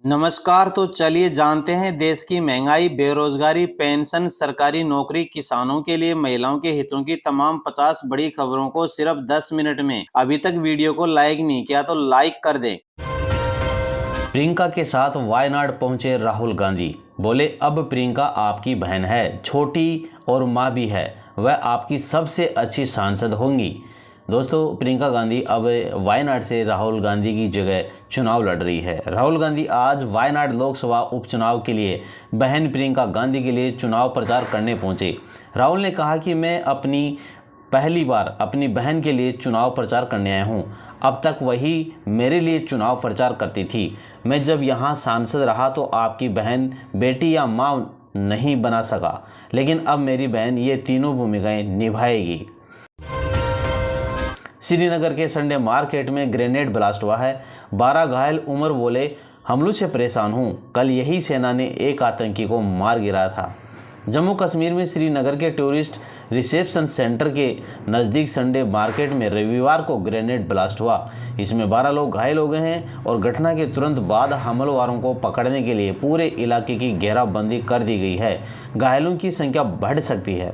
नमस्कार। तो चलिए जानते हैं देश की महंगाई, बेरोजगारी, पेंशन, सरकारी नौकरी, किसानों के लिए महिलाओं के हितों की तमाम 50 बड़ी खबरों को सिर्फ 10 मिनट में। अभी तक वीडियो को लाइक नहीं किया तो लाइक कर दें। प्रियंका के साथ वायनाड पहुंचे राहुल गांधी। बोले अब प्रियंका आपकी बहन है, छोटी और माँ भी है, वह आपकी सबसे अच्छी सांसद होंगी। दोस्तों, प्रियंका गांधी अब वायनाड से राहुल गांधी की जगह चुनाव लड़ रही है। राहुल गांधी आज वायनाड लोकसभा उपचुनाव के लिए बहन प्रियंका गांधी के लिए चुनाव प्रचार करने पहुंचे। राहुल ने कहा कि मैं पहली बार अपनी बहन के लिए चुनाव प्रचार करने आया हूं। अब तक वही मेरे लिए चुनाव प्रचार करती थी। मैं जब यहाँ सांसद रहा तो आपकी बहन, बेटी या माँ नहीं बना सका, लेकिन अब मेरी बहन ये तीनों भूमिकाएं निभाएगी। श्रीनगर के संडे मार्केट में ग्रेनेड ब्लास्ट हुआ है, 12 घायल। उमर बोले, हमलों से परेशान हूँ, कल यही सेना ने एक आतंकी को मार गिराया था। जम्मू कश्मीर में श्रीनगर के टूरिस्ट रिसेप्शन सेंटर के नज़दीक संडे मार्केट में रविवार को ग्रेनेड ब्लास्ट हुआ। इसमें 12 लोग घायल हो गए हैं और घटना के तुरंत बाद हमलावरों को पकड़ने के लिए पूरे इलाके की घेराबंदी कर दी गई है। घायलों की संख्या बढ़ सकती है।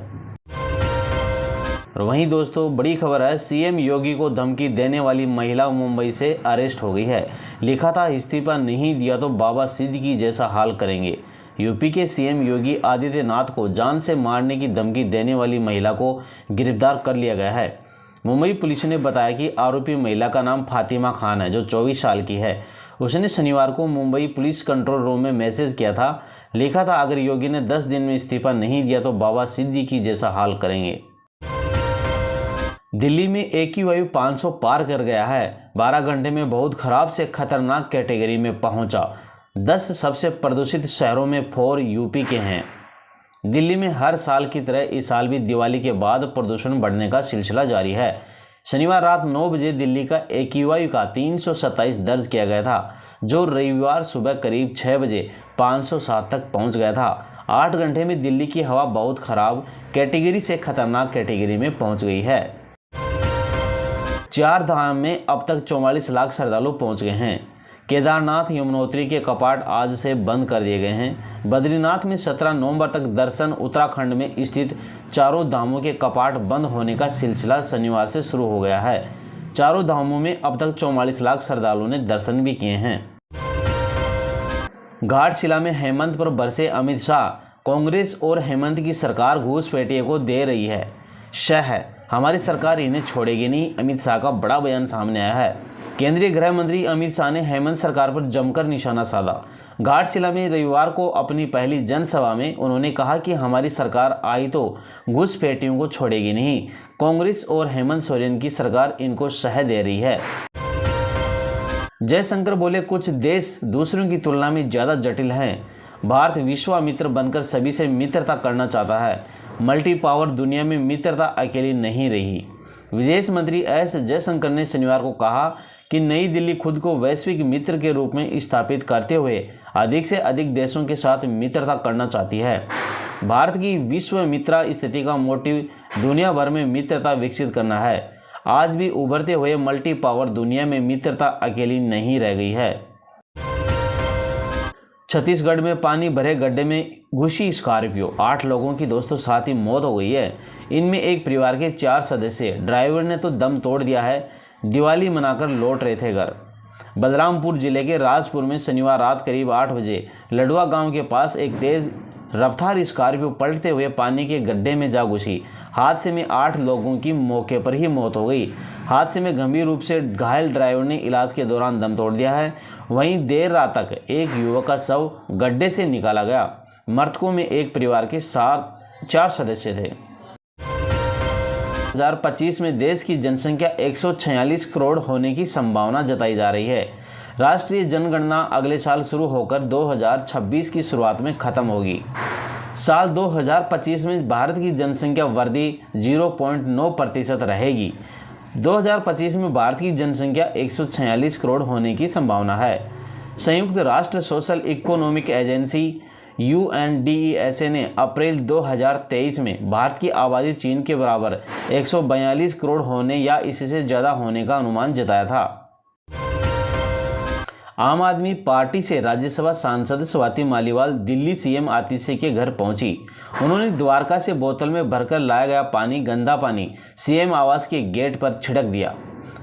और वहीं दोस्तों, बड़ी खबर है, सीएम योगी को धमकी देने वाली महिला मुंबई से अरेस्ट हो गई है। लिखा था, इस्तीफा नहीं दिया तो बाबा सिद्दीकी जैसा हाल करेंगे। यूपी के सीएम योगी आदित्यनाथ को जान से मारने की धमकी देने वाली महिला को गिरफ्तार कर लिया गया है। मुंबई पुलिस ने बताया कि आरोपी महिला का नाम फातिमा खान है, जो 24 साल की है। उसने शनिवार को मुंबई पुलिस कंट्रोल रूम में मैसेज किया था। लिखा था, अगर योगी ने 10 दिन में इस्तीफा नहीं दिया तो बाबा सिद्दीकी जैसा हाल करेंगे। दिल्ली में AQI 500 पार कर गया है। 12 घंटे में बहुत खराब से खतरनाक कैटेगरी में पहुंचा। 10 सबसे प्रदूषित शहरों में 4 यूपी के हैं। दिल्ली में हर साल की तरह इस साल भी दिवाली के बाद प्रदूषण बढ़ने का सिलसिला जारी है। शनिवार रात 9 बजे दिल्ली का AQI का 327 दर्ज किया गया था, जो रविवार सुबह करीब 6 बजे 507 तक पहुंच गया था। 8 घंटे में दिल्ली की हवा बहुत खराब कैटेगरी से खतरनाक कैटेगरी में पहुंच गई है। 4 धाम में अब तक 44 लाख श्रद्धालु पहुंच गए हैं। केदारनाथ, यमुनोत्री के कपाट आज से बंद कर दिए गए हैं। बद्रीनाथ में 17 नवंबर तक दर्शन। उत्तराखंड में स्थित चारों धामों के कपाट बंद होने का सिलसिला शनिवार से शुरू हो गया है। चारों धामों में अब तक 44 लाख श्रद्धालुओं ने दर्शन भी किए हैं। घाटशिला में हेमंत पर बरसे अमित शाह। कांग्रेस और हेमंत की सरकार घूसपैठियों को दे रही है शह, हमारी सरकार इन्हें छोड़ेगी नहीं। अमित शाह का बड़ा बयान सामने आया है। केंद्रीय गृह मंत्री अमित शाह ने हेमंत सरकार पर जमकर निशाना साधा। घाटशिला में रविवार को अपनी पहली जनसभा में उन्होंने कहा कि हमारी सरकार आई तो घुसपैठियों को छोड़ेगी नहीं। कांग्रेस और हेमंत सोरेन की सरकार इनको शह दे रही है। जयशंकर बोले, कुछ देश दूसरों की तुलना में ज़्यादा जटिल हैं। भारत विश्वामित्र बनकर सभी से मित्रता करना चाहता है। मल्टी पावर दुनिया में मित्रता अकेली नहीं रही। विदेश मंत्री एस जयशंकर ने शनिवार को कहा कि नई दिल्ली खुद को वैश्विक मित्र के रूप में स्थापित करते हुए अधिक से अधिक देशों के साथ मित्रता करना चाहती है। भारत की विश्व मित्र स्थिति का मोटिव दुनिया भर में मित्रता विकसित करना है। आज भी उभरते हुए मल्टी पावर दुनिया में मित्रता अकेली नहीं रह गई है। छत्तीसगढ़ में पानी भरे गड्ढे में घुसी स्कॉर्पियो, 8 लोगों की दोस्तों साथ ही मौत हो गई है। इनमें एक परिवार के 4 सदस्य। ड्राइवर ने तो दम तोड़ दिया है। दिवाली मनाकर लौट रहे थे घर। बलरामपुर जिले के राजपुर में शनिवार रात करीब 8 बजे लडुआ गांव के पास एक तेज रफ्तार स्कॉर्पियो पलटते हुए पानी के गड्ढे में जा घुसी। हादसे में 8 लोगों की मौके पर ही मौत हो गई। हादसे में गंभीर रूप से घायल ड्राइवर ने इलाज के दौरान दम तोड़ दिया है। वहीं देर रात तक एक युवक का शव गड्ढे से निकाला गया। मृतकों में एक परिवार के 4 सदस्य थे। 2025 में देश की जनसंख्या 146 करोड़ होने की संभावना जताई जा रही है। राष्ट्रीय जनगणना अगले साल शुरू होकर 2026 की शुरुआत में खत्म होगी। साल 2025 में भारत की जनसंख्या वृद्धि 0.9% रहेगी। 2025 में भारत की जनसंख्या 146 करोड़ होने की संभावना है। संयुक्त राष्ट्र सोशल इकोनॉमिक एजेंसी UNDESA ने अप्रैल 2023 में भारत की आबादी चीन के बराबर 142 करोड़ होने या इससे ज़्यादा होने का अनुमान जताया था। आम आदमी पार्टी से राज्यसभा सांसद स्वाति मालीवाल दिल्ली सीएम आतिशी के घर पहुंची। उन्होंने द्वारका से बोतल में भरकर लाया गया पानी, गंदा पानी, सीएम आवास के गेट पर छिड़क दिया।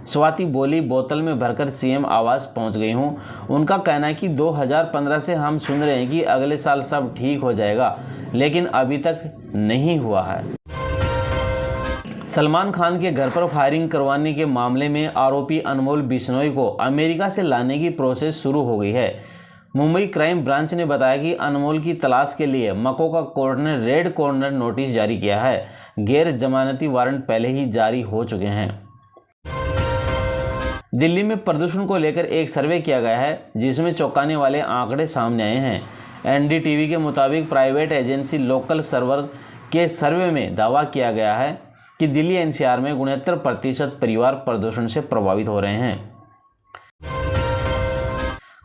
स्वाति बोली, बोतल में भरकर सीएम आवास पहुंच गई हूं। उनका कहना है कि 2015 से हम सुन रहे हैं कि अगले साल सब ठीक हो जाएगा, लेकिन अभी तक नहीं हुआ है। सलमान खान के घर पर फायरिंग करवाने के मामले में आरोपी अनमोल बिश्नोई को अमेरिका से लाने की प्रोसेस शुरू हो गई है। मुंबई क्राइम ब्रांच ने बताया कि अनमोल की तलाश के लिए मकोका कोर्ट ने रेड कॉर्नर नोटिस जारी किया है। गैर जमानती वारंट पहले ही जारी हो चुके हैं। दिल्ली में प्रदूषण को लेकर एक सर्वे किया गया है, जिसमें चौंकाने वाले आंकड़े सामने आए हैं। एनडीटीवी के मुताबिक प्राइवेट एजेंसी लोकल सर्वर के सर्वे में दावा किया गया है कि दिल्ली एनसीआर में 69% परिवार प्रदूषण से प्रभावित हो रहे हैं।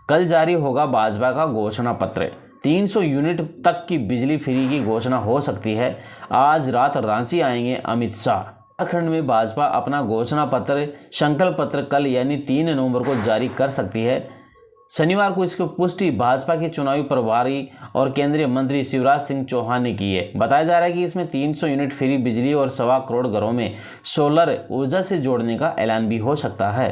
कल जारी होगा भाजपा का घोषणा पत्र। 300 यूनिट तक की बिजली फ्री की घोषणा हो सकती है। आज रात रांची आएंगे अमित शाह। झारखंड में भाजपा अपना घोषणा पत्र, संकल्प पत्र कल यानी 3 नवंबर को जारी कर सकती है। शनिवार को इसकी पुष्टि भाजपा के चुनावी प्रभारी और केंद्रीय मंत्री शिवराज सिंह चौहान ने की है। बताया जा रहा है कि इसमें 300 यूनिट फ्री बिजली और 1.25 करोड़ घरों में सोलर ऊर्जा से जोड़ने का ऐलान भी हो सकता है।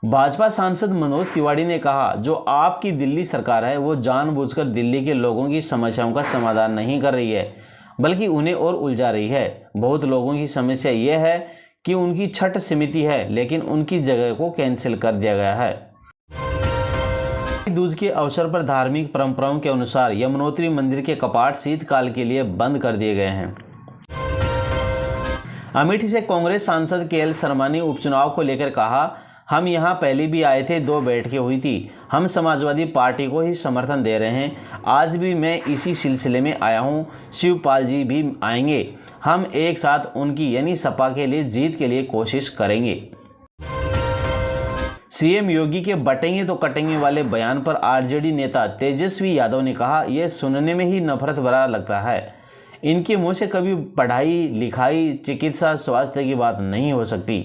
भाजपा सांसद मनोज तिवारी ने कहा, जो आपकी दिल्ली सरकार है वो जानबूझकर दिल्ली के लोगों की समस्याओं का समाधान नहीं कर रही है, बल्कि उन्हें और उलझा रही है। बहुत लोगों की समस्या यह है कि उनकी छठ समिति है, लेकिन उनकी जगह को कैंसिल कर दिया गया है। दूज के अवसर पर धार्मिक परंपराओं के अनुसार यमुनोत्री मंदिर के कपाट शीतकाल के लिए बंद कर दिए गए हैं। अमेठी से कांग्रेस सांसद केएल शर्मा ने उपचुनाव को लेकर कहा, हम यहाँ पहले भी आए थे, 2 बैठकें हुई थी। हम समाजवादी पार्टी को ही समर्थन दे रहे हैं। आज भी मैं इसी सिलसिले में आया हूँ। शिवपाल जी भी आएंगे। हम एक साथ उनकी यानी सपा के लिए जीत के लिए कोशिश करेंगे। सीएम योगी के बटेंगे तो कटेंगे वाले बयान पर आरजेडी नेता तेजस्वी यादव ने कहा, यह सुनने में ही नफरत भरा लगता है। इनके मुंह से कभी पढ़ाई लिखाई, चिकित्सा, स्वास्थ्य की बात नहीं हो सकती।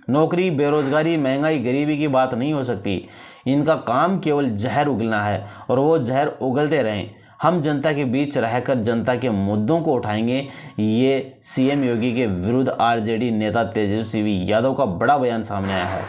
नौकरी, बेरोजगारी, महंगाई, गरीबी की बात नहीं हो सकती। इनका काम केवल जहर उगलना है और वो जहर उगलते रहें। हम जनता के बीच रहकर जनता के मुद्दों को उठाएंगे। ये सीएम योगी के विरुद्ध आरजेडी नेता तेजस्वी यादव का बड़ा बयान सामने आया है।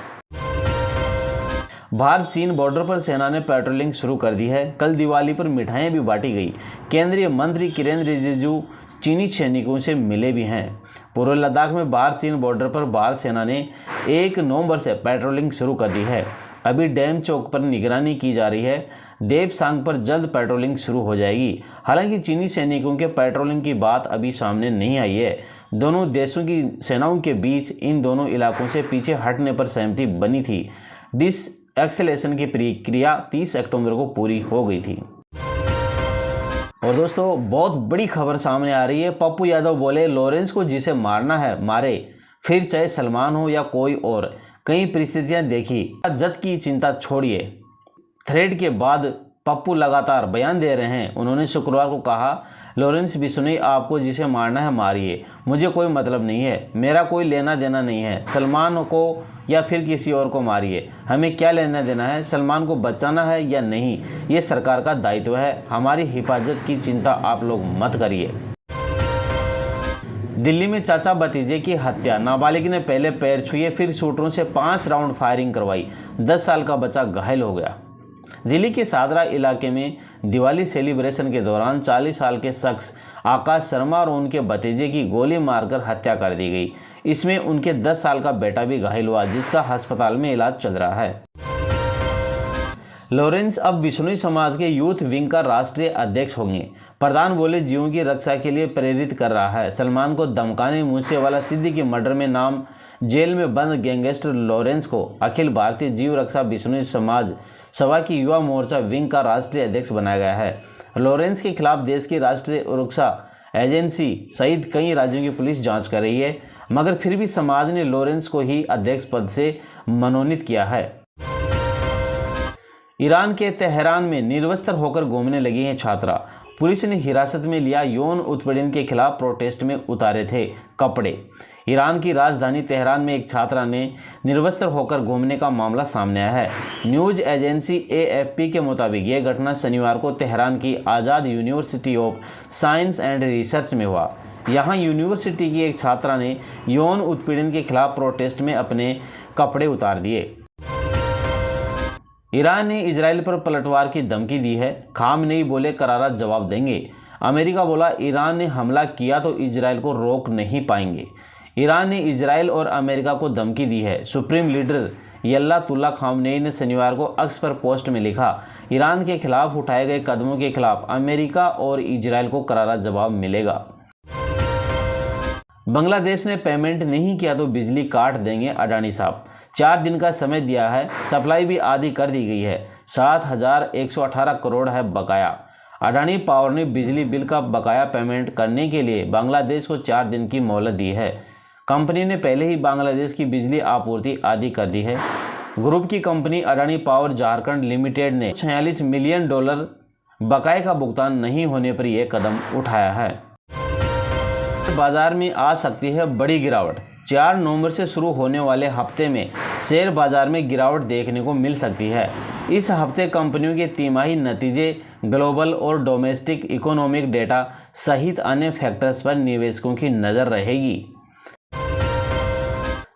भारत चीन बॉर्डर पर सेना ने पेट्रोलिंग शुरू कर दी है। कल दिवाली पर मिठाइयाँ भी बांटी गई। केंद्रीय मंत्री किरेन रिजिजू चीनी सैनिकों से मिले भी हैं। पूर्व लद्दाख में भारत चीन बॉर्डर पर भारत सेना ने 1 नवंबर से पेट्रोलिंग शुरू कर दी है। अभी डैम चौक पर निगरानी की जा रही है। देवसांग पर जल्द पेट्रोलिंग शुरू हो जाएगी। हालांकि चीनी सैनिकों के पेट्रोलिंग की बात अभी सामने नहीं आई है। दोनों देशों की सेनाओं के बीच इन दोनों इलाकों से पीछे हटने पर सहमति बनी थी। डिसएक्सेलेशन की प्रक्रिया 30 अक्टूबर को पूरी हो गई थी। और दोस्तों, बहुत बड़ी खबर सामने आ रही है। पप्पू यादव बोले, लॉरेंस को जिसे मारना है मारे, फिर चाहे सलमान हो या कोई और। कई परिस्थितियां देखी, जज की चिंता छोड़िए। थ्रेड के बाद पप्पू लगातार बयान दे रहे हैं। उन्होंने शुक्रवार को कहा, लॉरेंस बिश्नोई, आपको जिसे मारना है मारिए, मुझे कोई मतलब नहीं है, मेरा कोई लेना देना नहीं है। सलमान को या फिर किसी और को मारिए, हमें क्या लेना देना है? सलमान को बचाना है या नहीं, ये सरकार का दायित्व है। हमारी हिफाजत की चिंता आप लोग मत करिए। दिल्ली में चाचा भतीजे की हत्या, नाबालिग ने पहले पैर छुए, फिर शूटरों से 5 राउंड फायरिंग करवाई। 10 साल का बच्चा घायल हो गया। दिल्ली के सादरा इलाके में दिवाली सेलिब्रेशन के दौरान 40 साल के शख्स आकाश शर्मा और उनके भतीजे की गोली मारकर हत्या कर दी गई। इसमें उनके 10 साल का बेटा भी घायल हुआ, जिसका अस्पताल में इलाज चल रहा है। लॉरेंस अब बिश्नोई समाज के यूथ विंग का राष्ट्रीय अध्यक्ष होंगे। प्रधान बोले, जीवों की रक्षा के लिए प्रेरित कर रहा है। सलमान को धमकाने मूसेवाला सिद्दीकी मर्डर में नाम जेल में बंद गैंगस्टर लॉरेंस को अखिल भारतीय जीव रक्षा बिश्नोई समाज सभा की युवा मोर्चा विंग का राष्ट्रीय अध्यक्ष बनाया गया है। लॉरेंस के खिलाफ देश की राष्ट्रीय सुरक्षा एजेंसी सहित कई राज्यों की पुलिस जांच कर रही है, मगर फिर भी समाज ने लॉरेंस को ही अध्यक्ष पद से मनोनीत किया है। ईरान के तेहरान में निर्वस्त्र होकर घूमने लगी हैं छात्रा। पुलिस ने हिरासत में लिया। यौन उत्पीड़न के खिलाफ प्रोटेस्ट में उतारे थे कपड़े। ईरान की राजधानी तेहरान में एक छात्रा ने निर्वस्त्र होकर घूमने का मामला सामने आया है। न्यूज एजेंसी AFP के मुताबिक यह घटना शनिवार को तेहरान की Azad University of Science and Research में हुआ। यहाँ यूनिवर्सिटी की एक छात्रा ने यौन उत्पीड़न के खिलाफ प्रोटेस्ट में अपने कपड़े उतार दिए। ईरान ने इजराइल पर पलटवार की धमकी दी है। खामनेई बोले करारा जवाब देंगे। अमेरिका बोला ईरान ने हमला किया तो इजराइल को रोक नहीं पाएंगे। ईरान ने इजराइल और अमेरिका को धमकी दी है। सुप्रीम लीडर अयतुल्ला खामनेई ने शनिवार को एक्स पर पोस्ट में लिखा, ईरान के खिलाफ उठाए गए कदमों के खिलाफ अमेरिका और इजराइल को करारा जवाब मिलेगा। बांग्लादेश ने पेमेंट नहीं किया तो बिजली काट देंगे अडानी साहब। 4 दिन का समय दिया है, सप्लाई भी आधी कर दी गई है। 7,118 करोड़ है बकाया। अडानी पावर ने बिजली बिल का बकाया पेमेंट करने के लिए बांग्लादेश को 4 दिन की मोहलत दी है। कंपनी ने पहले ही बांग्लादेश की बिजली आपूर्ति आधी कर दी है। ग्रुप की company Adani power Jharkhand limited ने $46 मिलियन बकाये का भुगतान नहीं होने पर यह कदम उठाया है। बाजार में आ सकती है बड़ी गिरावट। 4 नवंबर से शुरू होने वाले हफ्ते में शेयर बाजार में गिरावट देखने को मिल सकती है। इस हफ्ते कंपनियों के तिमाही नतीजे, ग्लोबल और डोमेस्टिक इकोनॉमिक डेटा सहित अन्य फैक्टर्स पर निवेशकों की नज़र रहेगी।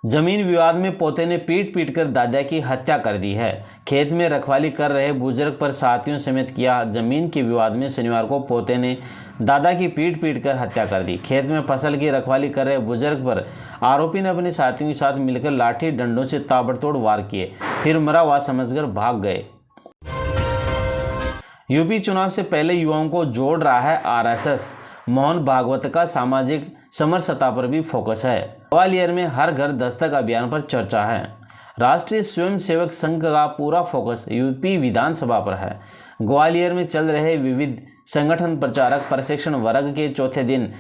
जमीन विवाद में पोते ने पीट कर दादा की हत्या कर दी है। खेत में रखवाली कर रहे बुजुर्ग पर साथियों समेत किया जमीन के विवाद में शनिवार को पोते ने दादा की पीट कर हत्या कर दी। खेत में फसल की रखवाली कर रहे बुजुर्ग पर आरोपी ने अपने साथियों के साथ मिलकर लाठी डंडों से ताबड़तोड़ वार किए, फिर मरा हुआ समझकर भाग गए। यूपी चुनाव से पहले युवाओं को जोड़ रहा है RSS। मोहन भागवत का सामाजिक समरसता पर भी फोकस है। ग्वालियर में हर घर दस्तक अभियान पर चर्चा है। राष्ट्रीय स्वयंसेवक संघ का पूरा फोकस यूपी विधानसभा पर है। ग्वालियर में चल रहे विविध संगठन प्रचारक प्रशिक्षण वर्ग के चौथे दिन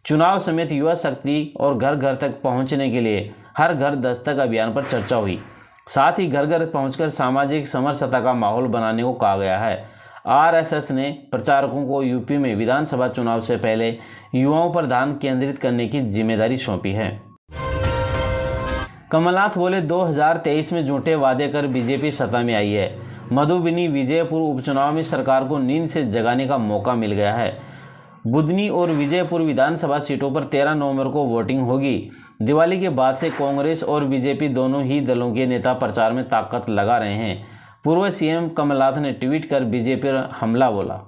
चुनाव समेत युवा शक्ति और घर घर तक पहुंचने के लिए हर घर दस्तक अभियान पर चर्चा हुई। साथ ही घर घर पहुंचकर सामाजिक समरसता का माहौल बनाने को कहा गया है। RSS ने प्रचारकों को यूपी में विधानसभा चुनाव से पहले युवाओं पर ध्यान केंद्रित करने की जिम्मेदारी सौंपी है। कमलनाथ बोले 2023 में झूठे वादे कर बीजेपी सत्ता में आई है। मधुबनी विजयपुर उपचुनाव में सरकार को नींद से जगाने का मौका मिल गया है। बुधनी और विजयपुर विधानसभा सीटों पर 13 नवंबर को वोटिंग होगी। दिवाली के बाद से कांग्रेस और बीजेपी दोनों ही दलों के नेता प्रचार में ताकत लगा रहे हैं। पूर्व CM कमलनाथ ने ट्वीट कर बीजेपी पर हमला बोला।